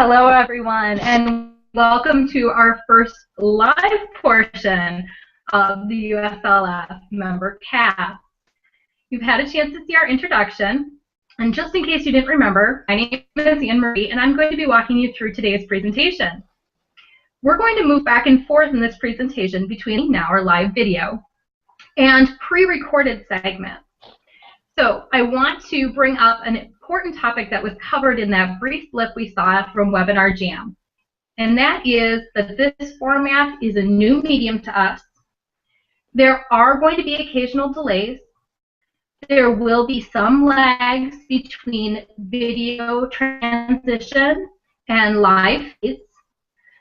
Hello, everyone, and welcome to our first live portion of the USLF Membercast. You've had a chance to see our introduction, and just in case you didn't remember, my name is Anne Marie, and I'm going to be walking you through today's presentation. We're going to move back and forth in this presentation between now our live video and pre-recorded segments. So I want to bring up an important topic that was covered in that brief blip we saw from Webinar Jam. And that is that this format is a new medium to us. There are going to be occasional delays. There will be some lags between video transition and live feeds.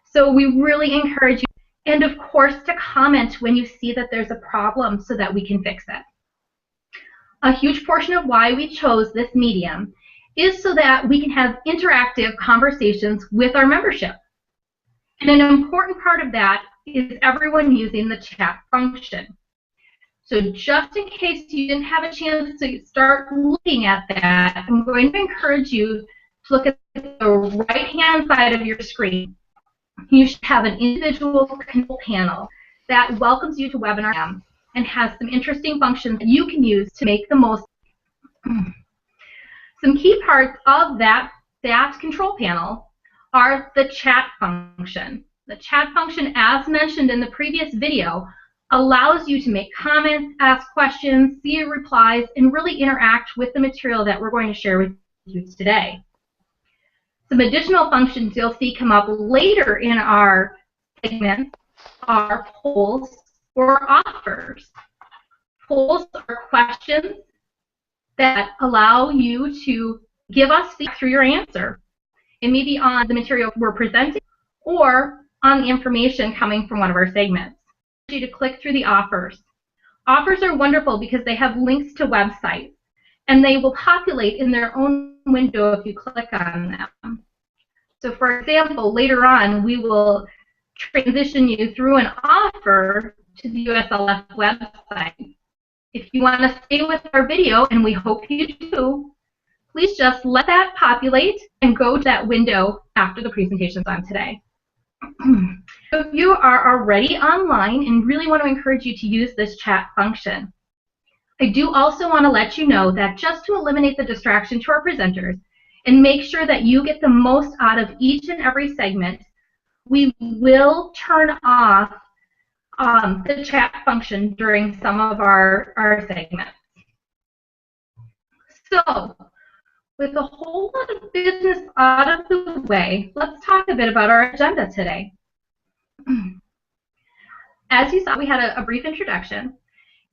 So we really encourage you, and of course, to comment when you see that there's a problem so that we can fix it. A huge portion of why we chose this medium is so that we can have interactive conversations with our membership. And an important part of that is everyone using the chat function. So just in case you didn't have a chance to start looking at that, I'm going to encourage you to look at the right-hand side of your screen. You should have an individual control panel that welcomes you to Webinar Jam and has some interesting functions that you can use to make the most. Some key parts of that control panel are the chat function. The chat function, as mentioned in the previous video, allows you to make comments, ask questions, see replies, and really interact with the material that we're going to share with you today. Some additional functions you'll see come up later in our segment are polls or offers. Polls are questions that allow you to give us feedback through your answer. It may be on the material we're presenting or on the information coming from one of our segments. I encourage you to click through the offers. Offers are wonderful because they have links to websites, and they will populate in their own window if you click on them. So for example, later on we will transition you through an offer to the USLF website. If you want to stay with our video, and we hope you do, please just let that populate and go to that window after the presentation's on today. So if you are already online and really want to encourage you to use this chat function, I do also want to let you know that just to eliminate the distraction to our presenters and make sure that you get the most out of each and every segment, we will turn off the chat function during some of our segments. So, with a whole lot of business out of the way, let's talk a bit about our agenda today. As you saw, we had a brief introduction,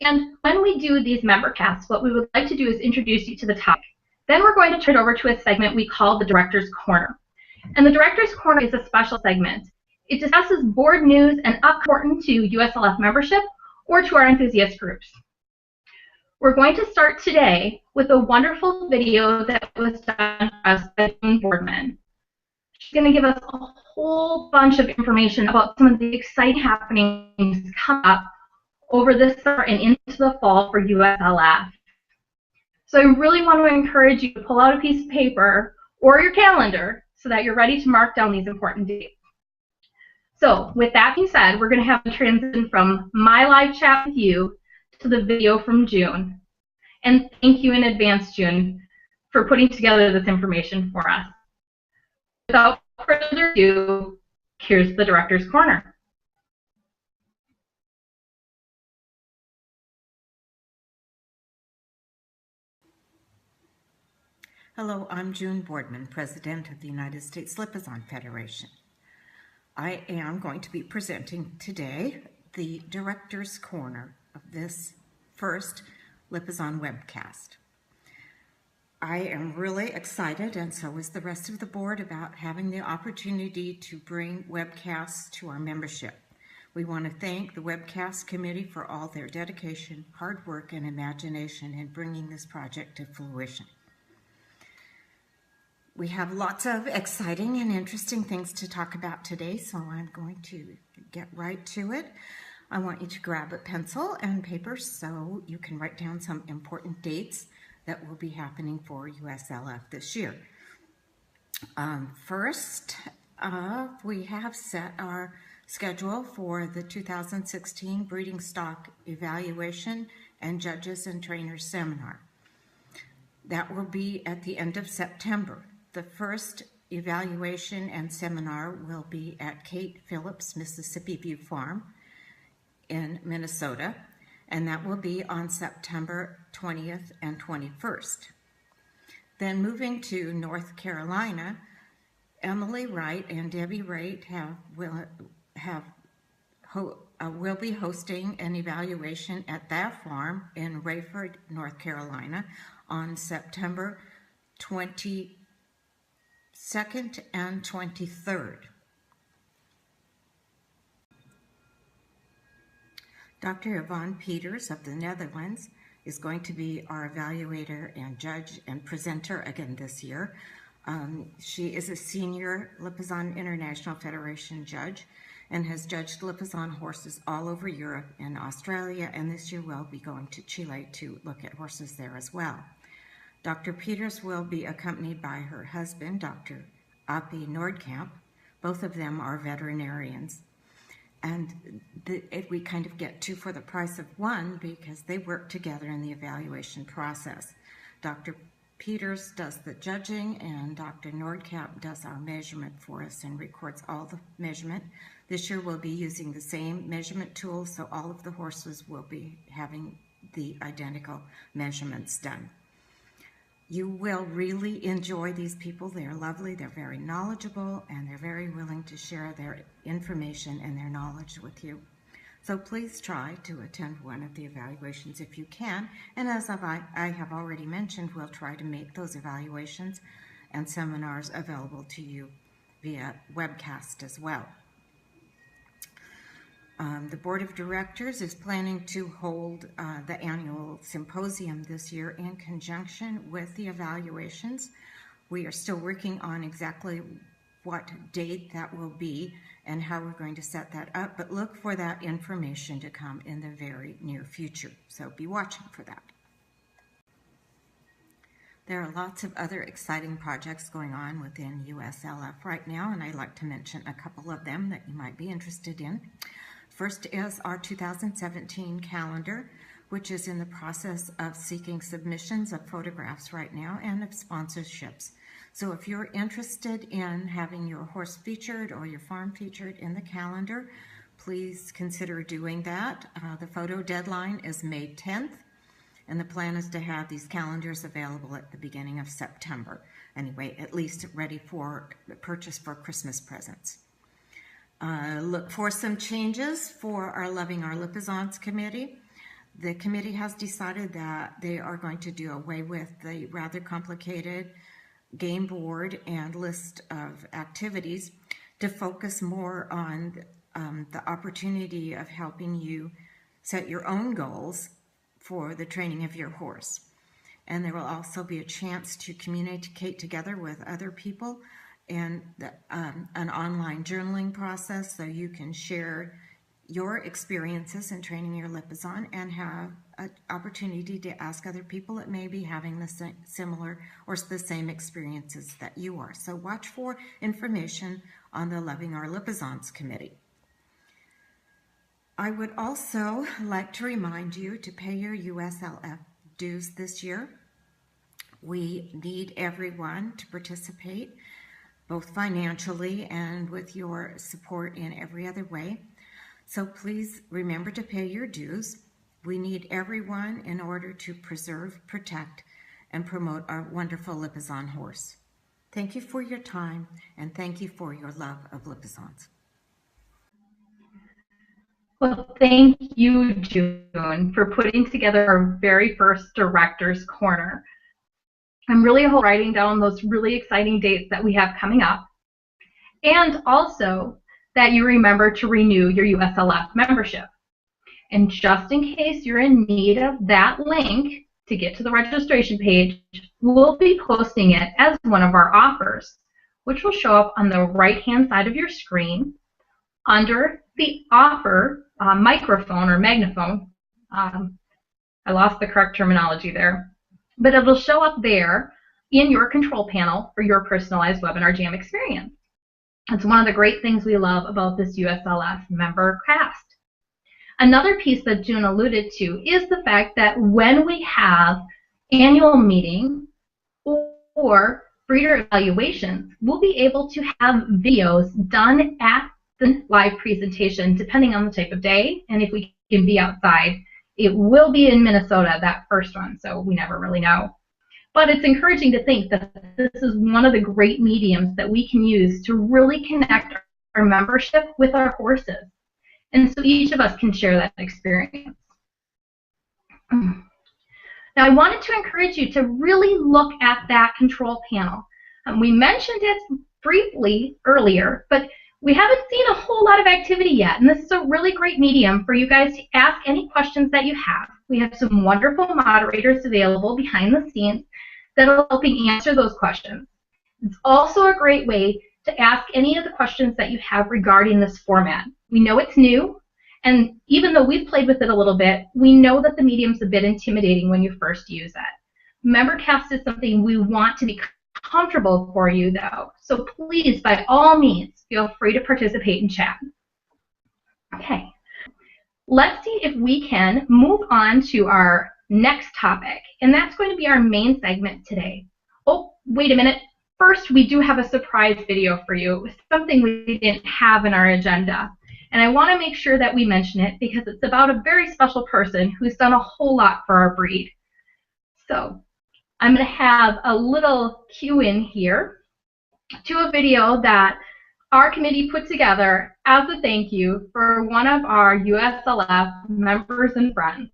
and when we do these membercasts, what we would like to do is introduce you to the topic. Then we're going to turn over to a segment we call the Director's Corner. And the Director's Corner is a special segment. It discusses board news and important to USLF membership or to our enthusiast groups. We're going to start today with a wonderful video that was done for us by June Boardman. She's going to give us a whole bunch of information about some of the exciting happenings coming up over this summer and into the fall for USLF. So I really want to encourage you to pull out a piece of paper or your calendar so that you're ready to mark down these important dates. So with that being said, we're going to have a transition from my live chat with you to the video from June. And thank you in advance, June, for putting together this information for us. Without further ado, here's the Director's Corner. Hello, I'm June Boardman, President of the United States Lipizzan Federation. I am going to be presenting today the Director's Corner of this first Lipizzan webcast. I am really excited, and so is the rest of the board, about having the opportunity to bring webcasts to our membership. We want to thank the webcast committee for all their dedication, hard work, and imagination in bringing this project to fruition. We have lots of exciting and interesting things to talk about today, so I'm going to get right to it. I want you to grab a pencil and paper so you can write down some important dates that will be happening for USLF this year. First, we have set our schedule for the 2016 Breeding Stock Evaluation and Judges and Trainers Seminar. That will be at the end of September. The first evaluation and seminar will be at Kate Phillips Mississippi View Farm in Minnesota, and that will be on September 20th and 21st. Then moving to North Carolina, Emily Wright and Debbie Wright will be hosting an evaluation at their farm in Rayford, North Carolina on September 22nd and 23rd. Dr. Yvonne Peters of the Netherlands is going to be our evaluator and judge and presenter again this year. She is a senior Lipizzan International Federation judge and has judged Lipizzan horses all over Europe and Australia, and this year will be going to Chile to look at horses there as well. Dr. Peters will be accompanied by her husband, Dr. Appie Nordkamp. Both of them are veterinarians. And we kind of get two for the price of one because they work together in the evaluation process. Dr. Peters does the judging, and Dr. Nordkamp does our measurement for us and records all the measurement. This year we'll be using the same measurement tool, so all of the horses will be having the identical measurements done. You will really enjoy these people. They're lovely, they're very knowledgeable, and they're very willing to share their information and their knowledge with you. So please try to attend one of the evaluations if you can. And as I have already mentioned, we'll try to make those evaluations and seminars available to you via webcast as well. The Board of Directors is planning to hold the annual symposium this year in conjunction with the evaluations. We are still working on exactly what date that will be and how we're going to set that up, but look for that information to come in the very near future, so be watching for that. There are lots of other exciting projects going on within USLF right now, and I'd like to mention a couple of them that you might be interested in. First is our 2017 calendar, which is in the process of seeking submissions of photographs right now and of sponsorships. So if you're interested in having your horse featured or your farm featured in the calendar, please consider doing that. The photo deadline is May 10th, and the plan is to have these calendars available at the beginning of September. Anyway, at least ready for purchase for Christmas presents. Look for some changes for our Loving Our Lipizzans committee. The committee has decided that they are going to do away with the rather complicated game board and list of activities to focus more on the opportunity of helping you set your own goals for the training of your horse. And there will also be a chance to communicate together with other people and an online journaling process so you can share your experiences in training your Lipizzan and have an opportunity to ask other that may maybe having the similar or the same experiences that you are. So watch for information on the Loving Our Lipizzans committee. I would also like to remind you to pay your USLF dues this year. We need everyone to participate, both financially and with your support in every other way. So please remember to pay your dues. We need everyone in order to preserve, protect, and promote our wonderful Lipizzan horse. Thank you for your time, and thank you for your love of Lipizzans. Well, thank you, June, for putting together our very first Director's Corner. I'm really writing down those really exciting dates that we have coming up, and also that you remember to renew your USLF membership. And just in case you're in need of that link to get to the registration page, we'll be posting it as one of our offers, which will show up on the right-hand side of your screen under the offer microphone or magnaphone. I lost the correct terminology there, but it'll show up there in your control panel for your personalized webinar jam experience. It's one of the great things we love about this USLF Membercast. Another piece that June alluded to is the fact that when we have annual meetings or breeder evaluations, we'll be able to have videos done at the live presentation depending on the type of day, and if we can be outside. It will be in Minnesota, that first one, so we never really know. But it's encouraging to think that this is one of the great mediums that we can use to really connect our membership with our horses. And so each of us can share that experience. Now I wanted to encourage you to really look at that control panel. We mentioned it briefly earlier, but we haven't seen a whole lot of activity yet, and this is a really great medium for you guys to ask any questions that you have. We have some wonderful moderators available behind the scenes that are helping answer those questions. It's also a great way to ask any of the questions that you have regarding this format. We know it's new, and even though we've played with it a little bit, we know that the medium's a bit intimidating when you first use it. Membercast is something we want to be comfortable for you, though, so please, by all means, feel free to participate in chat. Okay, let's see if we can move on to our next topic, and that's going to be our main segment today. Oh, wait a minute. First, we do have a surprise video for you. It was something we didn't have in our agenda, and I want to make sure that we mention it because it's about a very special person who's done a whole lot for our breed. So I'm going to have a little cue in here to a video that our committee put together as a thank you for one of our USLF members and friends.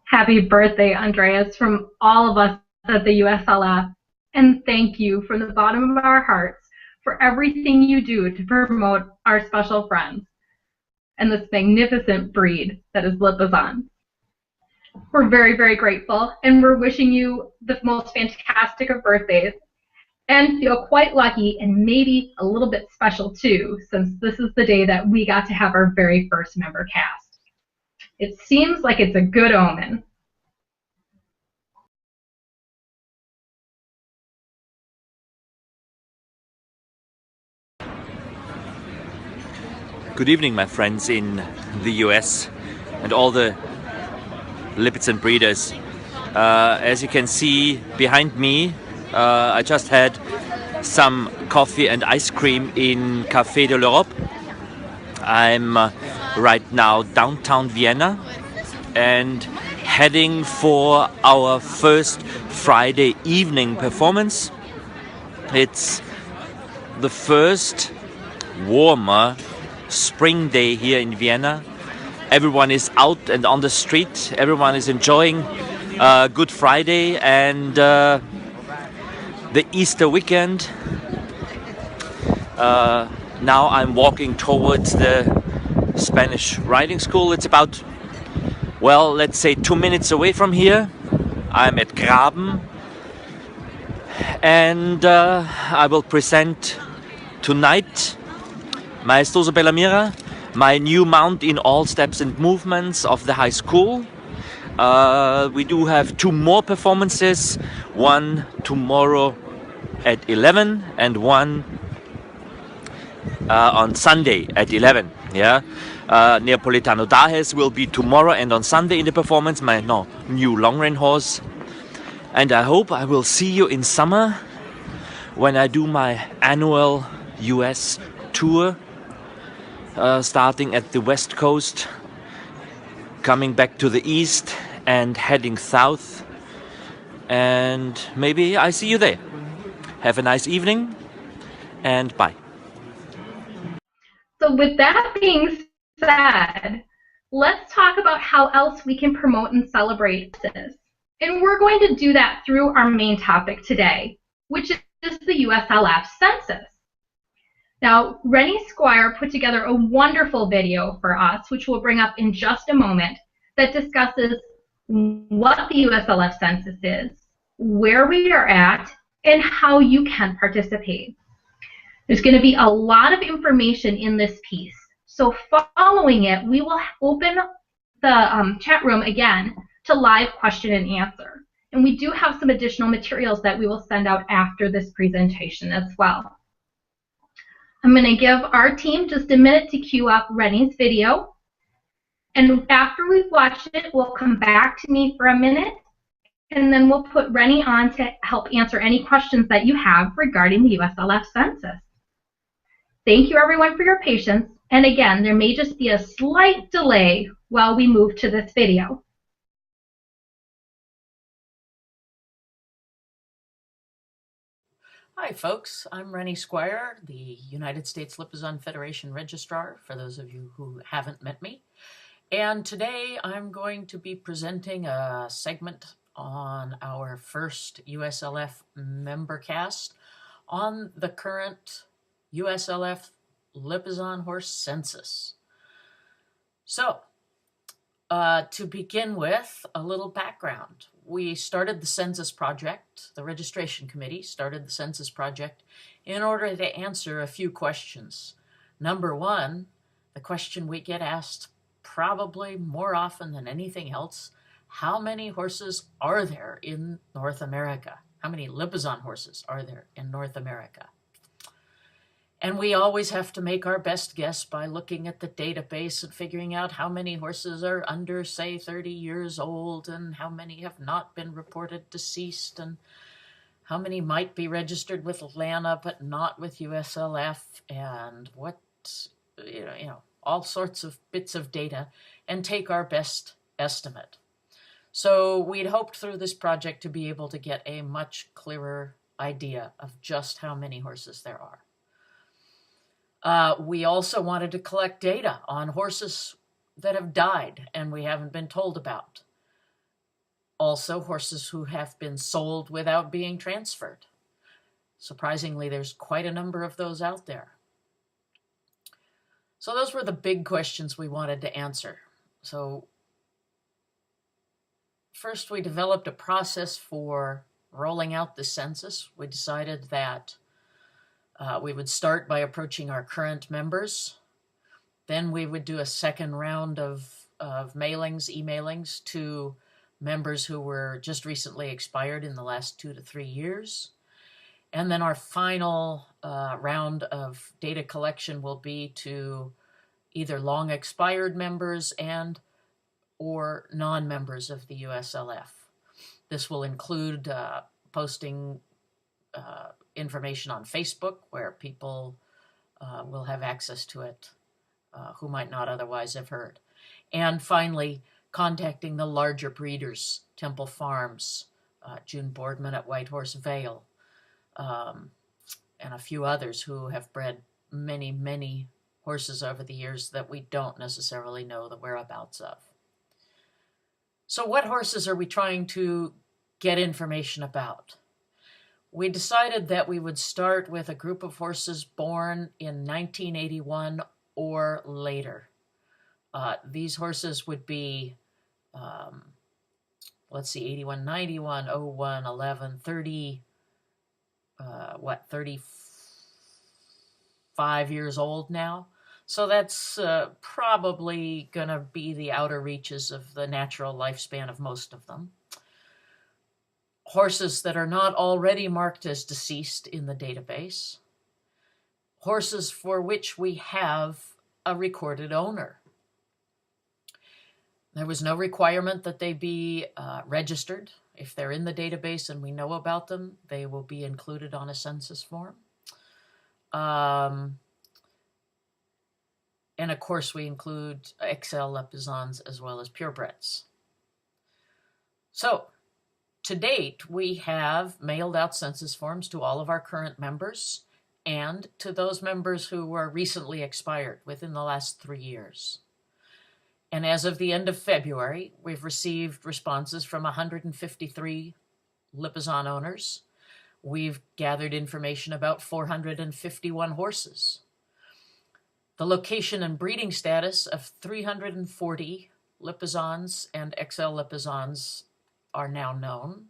Happy birthday, Andreas, from all of us at the USLF, and thank you from the bottom of our hearts for everything you do to promote our special friends and this magnificent breed that is Lipizzan. We're very, very grateful, and we're wishing you the most fantastic of birthdays, and feel quite lucky and maybe a little bit special too, since this is the day that we got to have our very first member cast. It seems like it's a good omen. Good evening, my friends in the US and all the Lipizzan breeders. As you can see behind me, I just had some coffee and ice cream in Café de l'Europe. I'm right now downtown Vienna and heading for our first Friday evening performance. It's the first warmer spring day here in Vienna. Everyone is out and on the street. Everyone is enjoying Good Friday and the Easter weekend. Now I'm walking towards the Spanish riding school. It's about, well, let's say 2 minutes away from here. I'm at Graben, and I will present tonight Maestoso Bella Mira, my new mount in all steps and movements of the high school. We do have 2 more performances, one tomorrow at 11 and one on Sunday at 11. Yeah, Neapolitano Dahes will be tomorrow and on Sunday in the performance, my new long-run horse. And I hope I will see you in summer when I do my annual US tour, starting at the West Coast, coming back to the east and heading south. And maybe I see you there. Have a nice evening and bye. So with that being said, let's talk about how else we can promote and celebrate this. And we're going to do that through our main topic today, which is the USLF census. Now, Rennie Squire put together a wonderful video for us, which we'll bring up in just a moment, that discusses what the USLF census is, where we are at, and how you can participate. There's going to be a lot of information in this piece. So following it, we will open the chat room again to live question and answer. And we do have some additional materials that we will send out after this presentation as well. I'm going to give our team just a minute to queue up Rennie's video. And after we've watched it, we'll come back to me for a minute, and then we'll put Rennie on to help answer any questions that you have regarding the USLF census. Thank you everyone for your patience. And again, there may just be a slight delay while we move to this video. Hi folks, I'm Rennie Squire, the United States Lipizzan Federation Registrar, for those of you who haven't met me. And today I'm going to be presenting a segment on our first USLF Membercast on the current USLF Lipizzan horse census. So, to begin with, a little background. We started the census project, the registration committee started the census project in order to answer a few questions. Number one, the question we get asked probably more often than anything else, how many horses are there in North America? How many Lipizzan horses are there in North America? And we always have to make our best guess by looking at the database and figuring out how many horses are under, say, 30 years old, and how many have not been reported deceased, and how many might be registered with LANA but not with USLF, and what, all sorts of bits of data, and take our best estimate. So we'd hoped through this project to be able to get a much clearer idea of just how many horses there are. We also wanted to collect data on horses that have died and we haven't been told about. Also, horses who have been sold without being transferred. Surprisingly, there's quite a number of those out there. So those were the big questions we wanted to answer. So first, we developed a process for rolling out the census. We decided that we would start by approaching our current members. Then we would do a second round of mailings, emailings to members who were just recently expired in the last 2 to 3 years. And then our final round of data collection will be to either long expired members and or non-members of the USLF. This will include posting information on Facebook where people will have access to it who might not otherwise have heard. And finally, contacting the larger breeders, Temple Farms, June Boardman at Whitehorse Vale, and a few others who have bred many, many horses over the years that we don't necessarily know the whereabouts of. So what horses are we trying to get information about? We decided that we would start with a group of horses born in 1981 or later. These horses would be, 81, 91, 01, 11, 30, 35 years old now. So that's probably going to be the outer reaches of the natural lifespan of most of them. Horses that are not already marked as deceased in the database. Horses for which we have a recorded owner. There was no requirement that they be registered. If they're in the database and we know about them, they will be included on a census form. And of course, we include XL Lepizans as well as purebreds. So, to date, we have mailed out census forms to all of our current members and to those members who were recently expired within the last 3 years. And as of the end of February, we've received responses from 153 Lipizan owners. We've gathered information about 451 horses. The location and breeding status of 340 Lipizans and XL Lipizans are now known.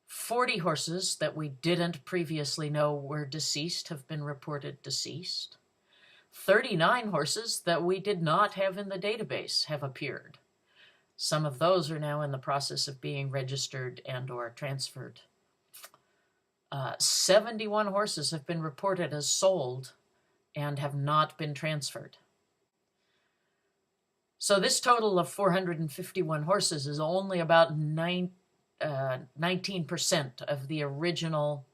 40 horses that we didn't previously know were deceased have been reported deceased. 39 horses that we did not have in the database have appeared. Some of those are now in the process of being registered and or transferred. 71 horses have been reported as sold and have not been transferred. So this total of 451 horses is only about 19% of the original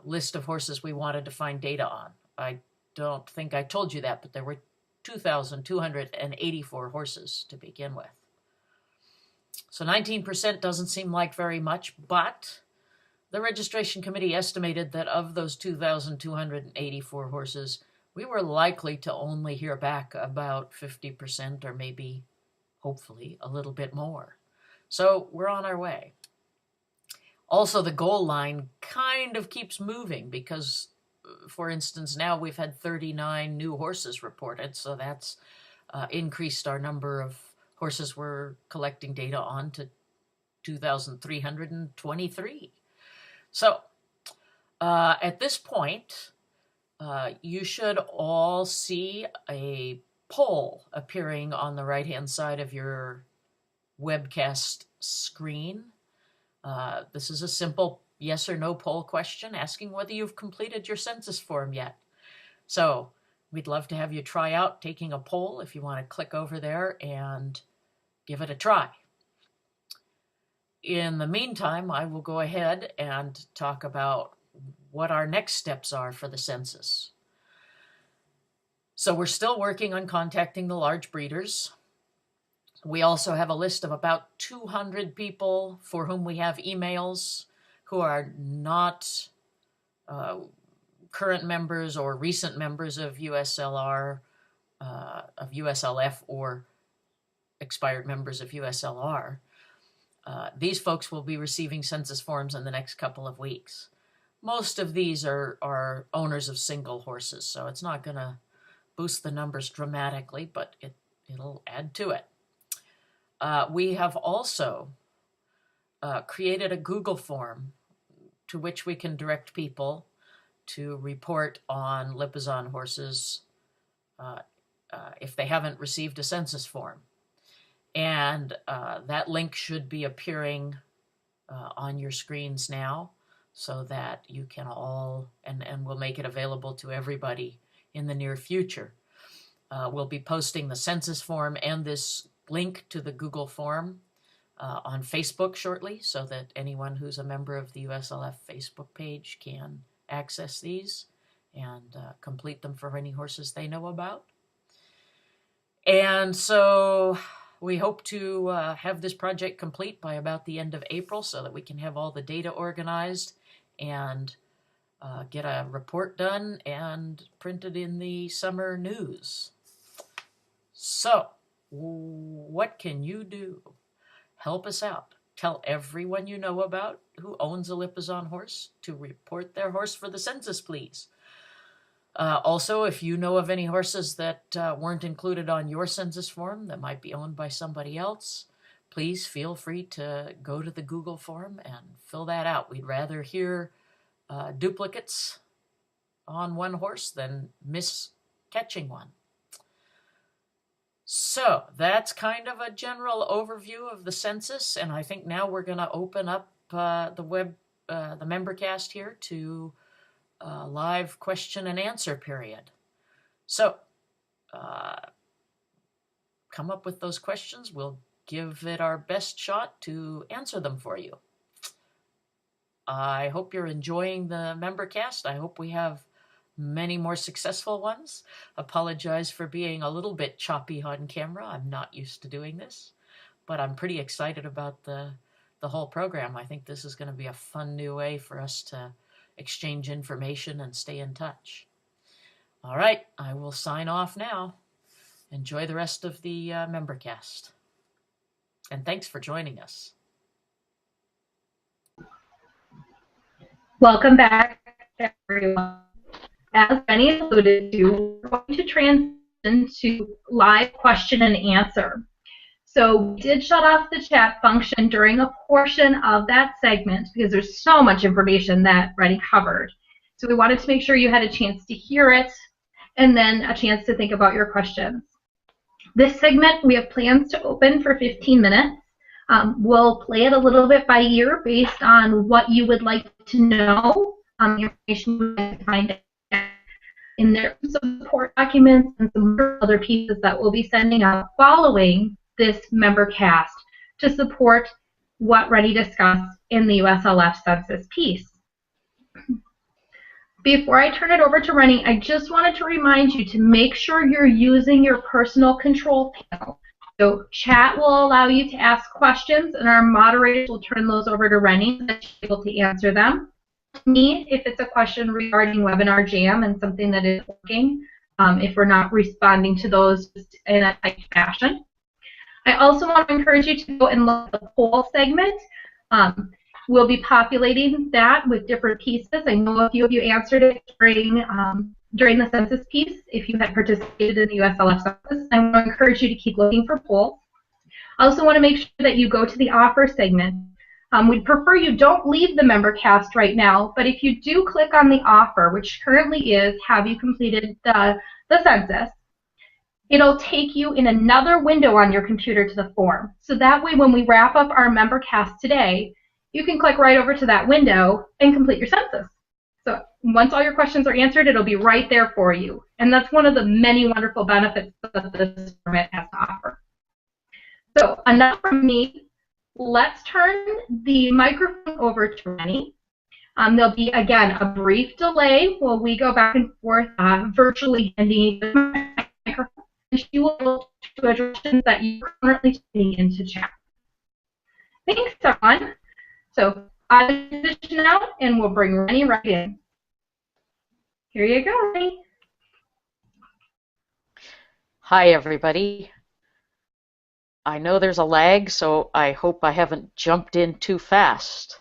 list of horses we wanted to find data on. I don't think I told you that, but there were 2,284 horses to begin with. So 19% doesn't seem like very much, but the registration committee estimated that of those 2,284 horses, we were likely to only hear back about 50% or maybe, hopefully, a little bit more. So we're on our way. Also, the goal line kind of keeps moving because, for instance, now we've had 39 new horses reported, so that's increased our number of horses we're collecting data on to 2,323. So at this point, you should all see a poll appearing on the right-hand side of your webcast screen. This is a simple yes or no poll question asking whether you've completed your census form yet. So we'd love to have you try out taking a poll if you want to click over there and give it a try. In the meantime, I will go ahead and talk about what our next steps are for the census. So we're still working on contacting the large breeders. We also have a list of about 200 people for whom we have emails who are not current members or recent members of USLR, of USLF, or expired members of USLR. These folks will be receiving census forms in the next couple of weeks. Most of these are owners of single horses, so it's not going to boost the numbers dramatically, but it'll add to it. We have also created a Google form to which we can direct people to report on Lipizan horses if they haven't received a census form. And that link should be appearing on your screens now so that you can all, and we'll make it available to everybody in the near future. We'll be posting the census form and this link to the Google form on Facebook shortly so that anyone who's a member of the USLF Facebook page can access these and complete them for any horses they know about. And so we hope to have this project complete by about the end of April so that we can have all the data organized and get a report done and printed in the summer news. So, what can you do? Help us out. Tell everyone you know about who owns a Lipizan horse to report their horse for the census, please. Also, if you know of any horses that weren't included on your census form that might be owned by somebody else, please feel free to go to the Google form and fill that out. We'd rather hear duplicates on one horse than miss catching one. So that's kind of a general overview of the census, and I think now we're going to open up the Membercast here to live question and answer period. So come up with those questions. We'll give it our best shot to answer them for you. I hope you're enjoying the Membercast. I hope we have many more successful ones. Apologize for being a little bit choppy on camera. I'm not used to doing this, but I'm pretty excited about the whole program. I think this is going to be a fun new way for us to exchange information and stay in touch. All right, I will sign off now. Enjoy the rest of the Membercast. And thanks for joining us. Welcome back, everyone. As Benny alluded to, we're going to transition to live question and answer. So we did shut off the chat function during a portion of that segment because there's so much information that Rennie covered. So we wanted to make sure you had a chance to hear it and then a chance to think about your questions. This segment we have plans to open for 15 minutes. We'll play it a little bit by ear based on what you would like to know, the information you would like to find out. And there are some support documents and some other pieces that we'll be sending out following this Membercast to support what Rennie discussed in the USLF census piece. Before I turn it over to Rennie, I just wanted to remind you to make sure you're using your personal control panel. So chat will allow you to ask questions, and our moderators will turn those over to Rennie so that she's able to answer them. Me, if it's a question regarding Webinar Jam and something that is working, if we're not responding to those in a typed fashion. I also want to encourage you to go and look at the poll segment. We'll be populating that with different pieces. I know a few of you answered it during the census piece if you had participated in the USLF census. I want to encourage you to keep looking for polls. I also want to make sure that you go to the offer segment. We'd prefer you don't leave the Membercast right now, but if you do click on the offer, which currently is have you completed the census, it'll take you in another window on your computer to the form. So that way when we wrap up our Membercast today, you can click right over to that window and complete your census. So once all your questions are answered, it'll be right there for you. And that's one of the many wonderful benefits that this format has to offer. So enough from me. Let's turn the microphone over to Rennie. There'll be, again, a brief delay while we go back and forth virtually handing the microphone. And she will be able to address questions that you're currently taking into chat. Thanks, everyone. So I transition now, and we'll bring Rennie right in. Here you go, Rennie. Hi, everybody. I know there's a lag, so I hope I haven't jumped in too fast.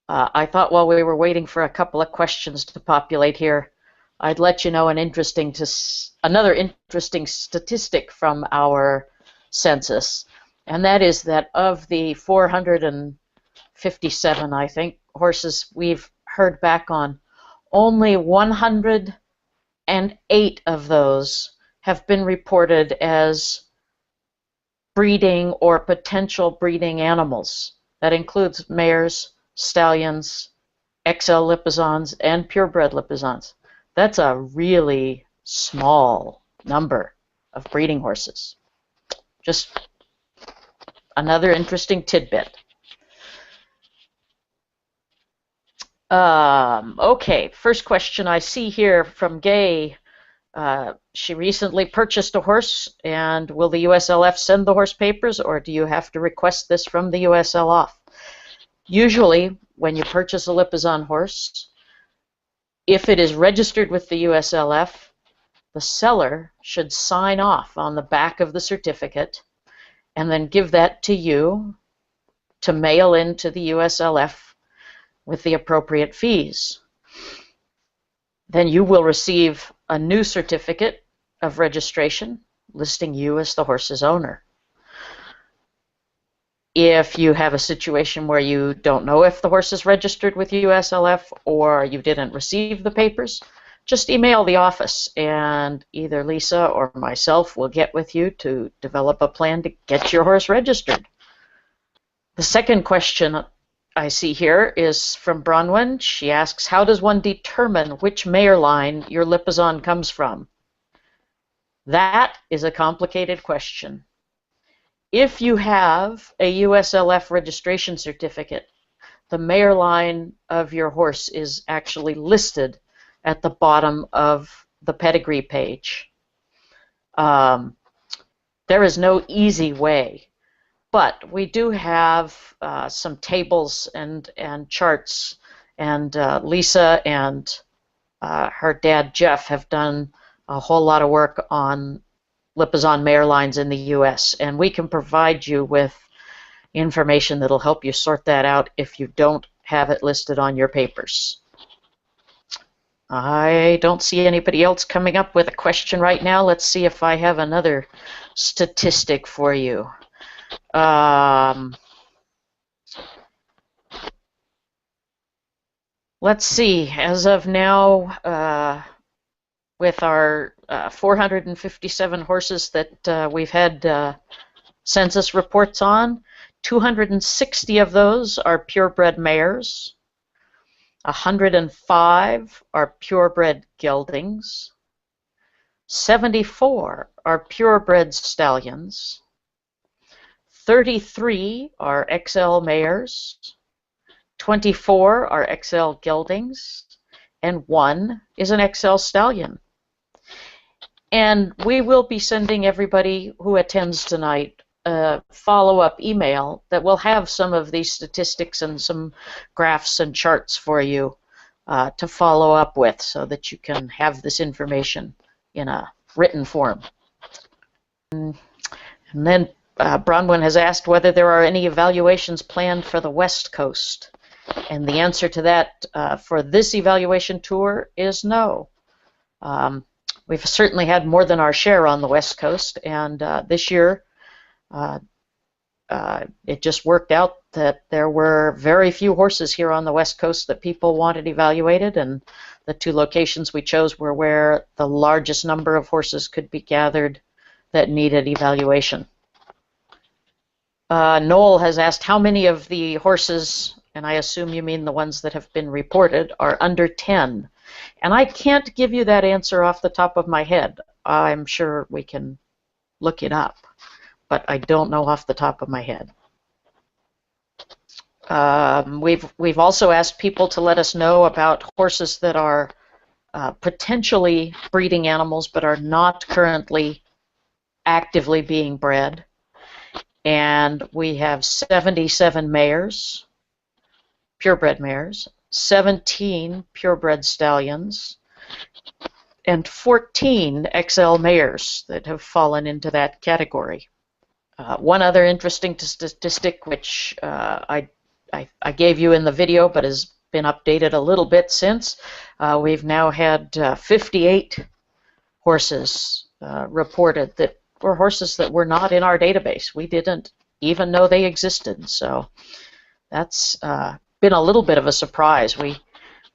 I thought while we were waiting for a couple of questions to populate here, I'd let you know another interesting statistic from our census, and that is that of the 457, I think, horses we've heard back on, only 108 of those have been reported as breeding or potential breeding animals. That includes mares, stallions, XL Lipizans, and purebred Lipizans. That's a really small number of breeding horses. Just another interesting tidbit. Okay, first question I see here from Gay. She recently purchased a horse, and will the USLF send the horse papers, or do you have to request this from the USLF? Usually, when you purchase a Lipizan horse, if it is registered with the USLF, the seller should sign off on the back of the certificate and then give that to you to mail in to the USLF with the appropriate fees. Then you will receive a new certificate of registration listing you as the horse's owner. If you have a situation where you don't know if the horse is registered with USLF or you didn't receive the papers, just email the office and either Lisa or myself will get with you to develop a plan to get your horse registered. The second question I see here is from Bronwyn. She asks, how does one determine which mare line your Lipizan comes from? That is a complicated question. If you have a USLF registration certificate, the mare line of your horse is actually listed at the bottom of the pedigree page. There is no easy way, but we do have some tables and charts, and Lisa and her dad Jeff have done a whole lot of work on Lipizzan mare lines in the U.S., and we can provide you with information that'll help you sort that out if you don't have it listed on your papers. I don't see anybody else coming up with a question right now. Let's see if I have another statistic for you. Let's see, as of now, with our 457 horses that we've had census reports on, 260 of those are purebred mares, 105 are purebred geldings, 74 are purebred stallions, 33 are XL mares, 24 are XL geldings, and 1 is an XL stallion. And we will be sending everybody who attends tonight a follow-up email that will have some of these statistics and some graphs and charts for you to follow up with, so that you can have this information in a written form. And then Bronwyn has asked whether there are any evaluations planned for the West Coast. And the answer to that for this evaluation tour is no. We've certainly had more than our share on the West Coast, and this year it just worked out that there were very few horses here on the West Coast that people wanted evaluated, and the 2 locations we chose were where the largest number of horses could be gathered that needed evaluation. Noel has asked how many of the horses, and I assume you mean the ones that have been reported, are under 10. And I can't give you that answer off the top of my head. I'm sure we can look it up, but I don't know off the top of my head. We've also asked people to let us know about horses that are potentially breeding animals but are not currently actively being bred. And we have 77 mares, purebred mares, 17 purebred stallions, and 14 XL mares that have fallen into that category. One other interesting statistic, which I gave you in the video but has been updated a little bit since, we've now had 58 horses reported that were horses that were not in our database. We didn't even know they existed, so that's been a little bit of a surprise.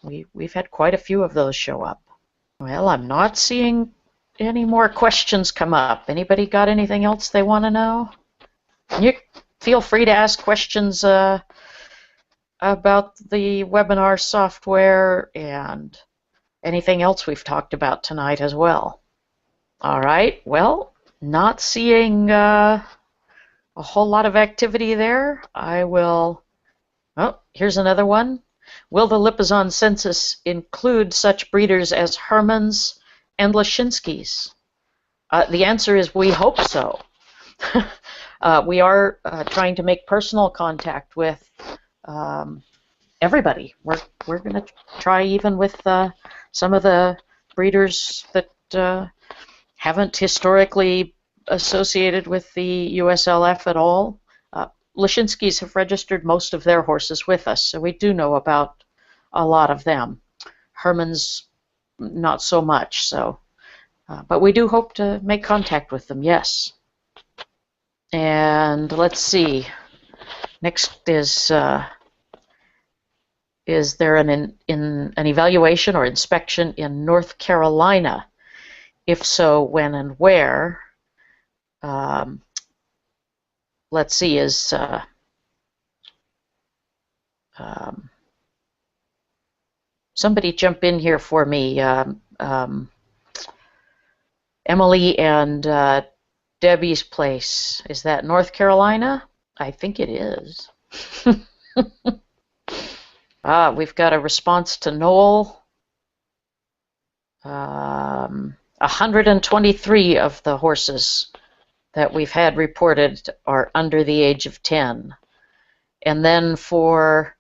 We've had quite a few of those show up. Well, I'm not seeing any more questions come up. Anybody got anything else they want to know? You feel free to ask questions about the webinar software and anything else we've talked about tonight as well. All right, well, not seeing a whole lot of activity there. I will... Oh, here's another one. Will the Lipizzan census include such breeders as Hermans and Lashinskis? The answer is we hope so. We are trying to make personal contact with everybody. We're going to try even with some of the breeders that haven't historically associated with the USLF at all. Lashinskis have registered most of their horses with us, so we do know about a lot of them. Hermans, not so much, so. But we do hope to make contact with them, yes. And let's see. Next is there an evaluation or inspection in North Carolina? If so, when and where? Let's see, is somebody jump in here for me. Emily and Debbie's place. Is that North Carolina? I think it is. We've got a response to Noel. 123 of the horses that we've had reported are under the age of 10. And then for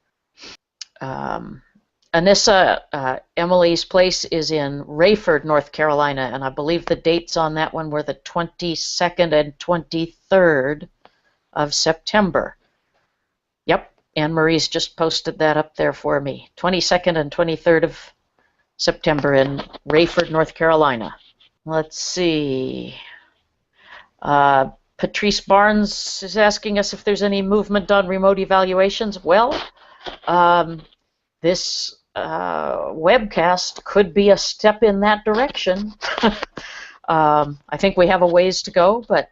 Anissa, Emily's place is in Rayford, North Carolina, and I believe the dates on that one were the 22nd and 23rd of September. Yep, Anne Marie's just posted that up there for me. 22nd and 23rd of September in Rayford, North Carolina. Let's see. Patrice Barnes is asking us if there's any movement on remote evaluations. Well, this webcast could be a step in that direction. I think we have a ways to go, but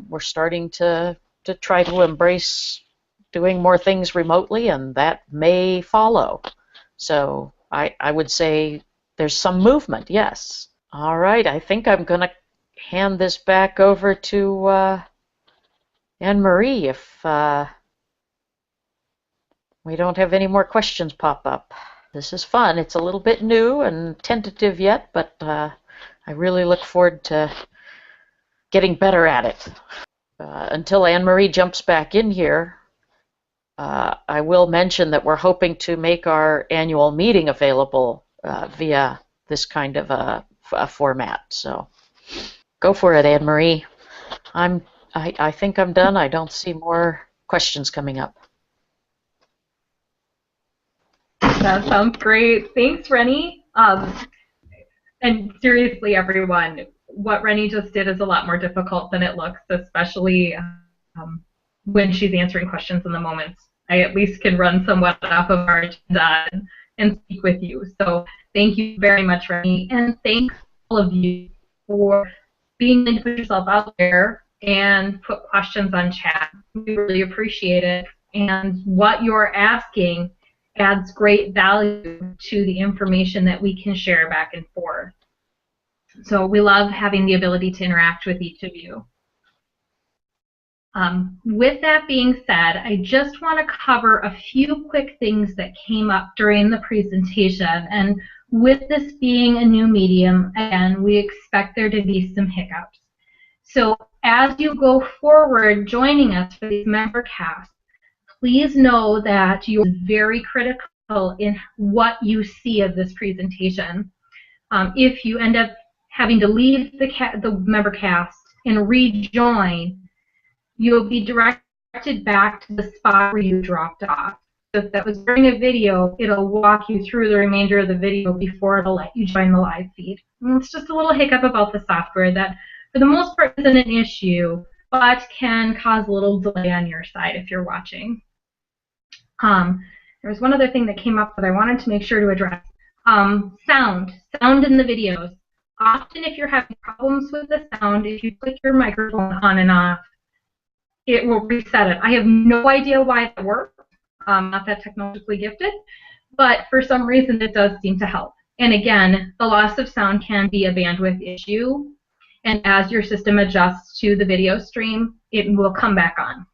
we're starting to try to embrace doing more things remotely, and that may follow. So I would say there's some movement, yes. All right, I think I'm going to hand this back over to Anne Marie if we don't have any more questions pop up. This is fun. It's a little bit new and tentative yet, but I really look forward to getting better at it. Until Anne Marie jumps back in here, I will mention that we're hoping to make our annual meeting available via this kind of a format. So go for it, Anne Marie. I think I'm done. I don't see more questions coming up. That sounds great. Thanks, Rennie. And seriously, everyone, what Rennie just did is a lot more difficult than it looks, especially when she's answering questions in the moment. I at least can run somewhat off of our agenda and speak with you. So thank you very much, Rennie. And thanks all of you for being willing to put yourself out there and put questions on chat. We really appreciate it. And what you're asking adds great value to the information that we can share back and forth. So we love having the ability to interact with each of you. With that being said, I just want to cover a few quick things that came up during the presentation. And with this being a new medium, again, we expect there to be some hiccups. So as you go forward joining us for these Membercasts, please know that you're very critical in what you see of this presentation. If you end up having to leave the Membercast and rejoin, you'll be directed back to the spot where you dropped off. So if that was during a video, it'll walk you through the remainder of the video before it'll let you join the live feed. And it's just a little hiccup about the software that, for the most part, isn't an issue, but can cause a little delay on your side if you're watching. There was one other thing that came up that I wanted to make sure to address. Sound in the videos. Often if you're having problems with the sound, if you click your microphone on and off, it will reset it. I have no idea why that works. I'm not that technologically gifted, but for some reason it does seem to help. And again, the loss of sound can be a bandwidth issue, and as your system adjusts to the video stream, it will come back on.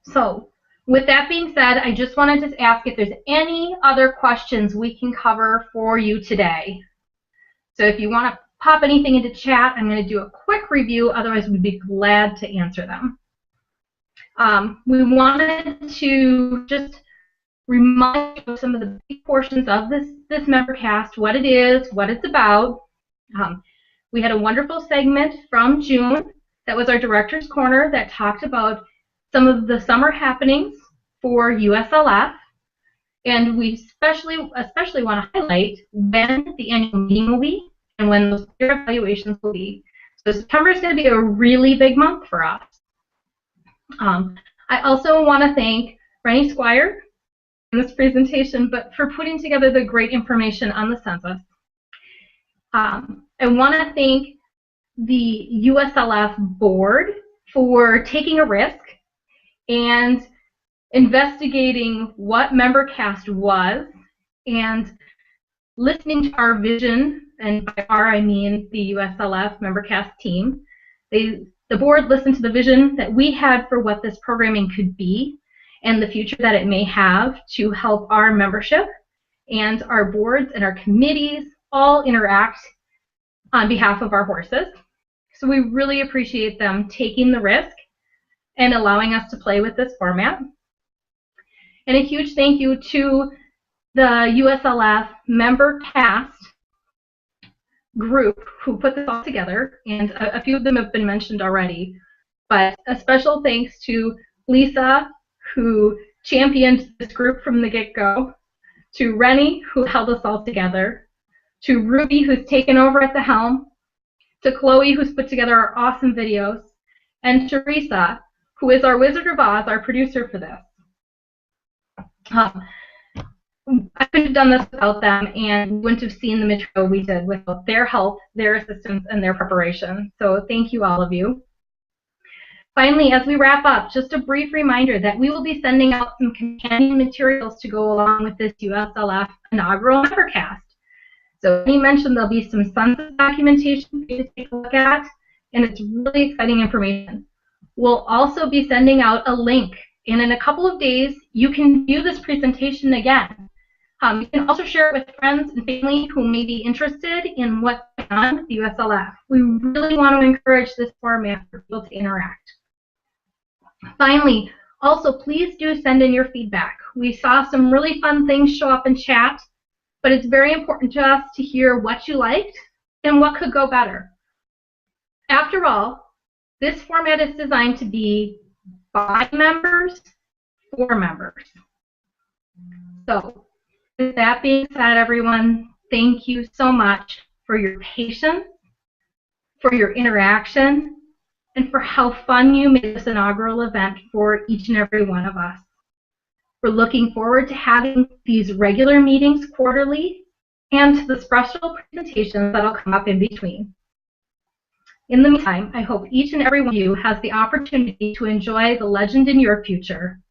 So with that being said, I just wanted to ask if there's any other questions we can cover for you today. So if you want to pop anything into chat, I'm going to do a quick review, otherwise we'd be glad to answer them. We wanted to just remind you of some of the big portions of this Membercast, what it is, what it's about. We had a wonderful segment from June that was our Director's Corner that talked about some of the summer happenings for USLF, and we especially want to highlight when the annual meeting will be and when those peer evaluations will be. So September is going to be a really big month for us. I also want to thank Rennie Squire in this presentation, but for putting together the great information on the census. I want to thank the USLF board for taking a risk and investigating what Membercast was and listening to our vision and by our I mean the USLF Membercast team. The board listened to the vision that we had for what this programming could be and the future that it may have to help our membership and our boards and our committees all interact on behalf of our horses. So we really appreciate them taking the risk and allowing us to play with this format. And a huge thank you to the USLF Membercast group who put this all together, and a few of them have been mentioned already, but a special thanks to Lisa, who championed this group from the get-go, to Rennie, who held us all together, to Ruby, who's taken over at the helm, to Chloe, who's put together our awesome videos, and Teresa, who is our Wizard of Oz, our producer for this. I couldn't have done this without them, and we wouldn't have seen the material we did without their help, their assistance, and their preparation. So thank you, all of you. Finally, as we wrap up, just a brief reminder that we will be sending out some companion materials to go along with this USLF inaugural Membercast. So as mentioned, there'll be some census documentation for you to take a look at, and it's really exciting information. We'll also be sending out a link, and in a couple of days, you can view this presentation again. You can also share it with friends and family who may be interested in what's going on with the USLF. We really want to encourage this format for people to interact. Finally, also please do send in your feedback. We saw some really fun things show up in chat, but it's very important to us to hear what you liked and what could go better. After all, this format is designed to be by members, for members. So, with that being said, everyone, thank you so much for your patience, for your interaction, and for how fun you made this inaugural event for each and every one of us. We're looking forward to having these regular meetings quarterly and to the special presentations that'll come up in between. In the meantime, I hope each and every one of you has the opportunity to enjoy the legend in your future,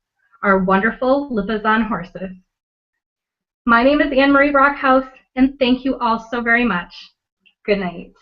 our wonderful Lipizzan horses. My name is Anne Marie Brockhouse, and thank you all so very much. Good night.